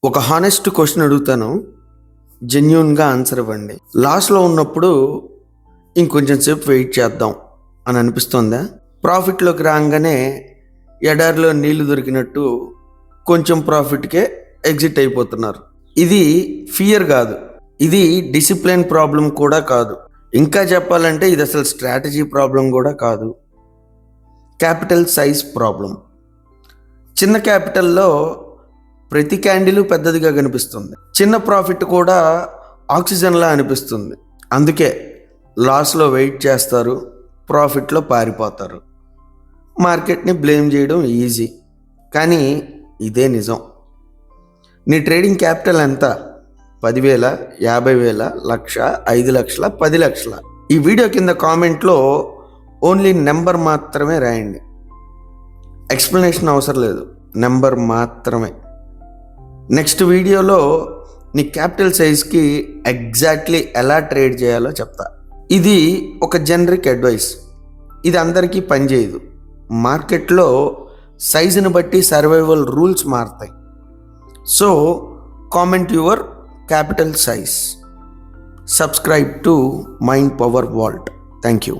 ఒక honest question అడుగుతాను, జెన్యూన్గా ఆన్సర్ ఇవ్వండి. లాస్లో ఉన్నప్పుడు ఇంకొంచెం సేపు వెయిట్ చేద్దాం అని అనిపిస్తుందా? ప్రాఫిట్లోకి రాగానే ఎడారిలో నీళ్లు దొరికినట్టు కొంచెం ప్రాఫిట్కే ఎగ్జిట్ అయిపోతున్నారు. ఇది ఫియర్ కాదు, ఇది డిసిప్లిన్ ప్రాబ్లం కూడా కాదు. ఇంకా చెప్పాలంటే ఇది అసలు స్ట్రాటజీ ప్రాబ్లం కూడా కాదు, క్యాపిటల్ సైజ్ ప్రాబ్లం. చిన్న క్యాపిటల్లో ప్రతి క్యాండిల్ పెద్దదిగా కనిపిస్తుంది, చిన్న ప్రాఫిట్ కూడా ఆక్సిజన్లా అనిపిస్తుంది. అందుకే లాస్లో వెయిట్ చేస్తారు, ప్రాఫిట్లో పారిపోతారు. మార్కెట్ని బ్లేమ్ చేయడం ఈజీ, కానీ ఇదే నిజం. నీ ట్రేడింగ్ క్యాపిటల్ ఎంత? 10,000, 50,000, 1,00,000, 5,00,000, 10,00,000? ఈ వీడియో కింద కామెంట్లో ఓన్లీ నెంబర్ మాత్రమే రాయండి. ఎక్స్ప్లెనేషన్ అవసరం లేదు, నెంబర్ మాత్రమే. నెక్స్ట్ వీడియోలో నీ క్యాపిటల్ సైజ్కి ఎగ్జాక్ట్లీ ఎలా ట్రేడ్ చేయాలో చెప్తా. ఇది ఒక జనరిక్ అడ్వైస్, ఇది అందరికీ పనిచేయదు. మార్కెట్లో సైజుని బట్టి సర్వైవల్ రూల్స్ మారుతాయి. So comment your capital size. Subscribe to mind power vault. Thank you.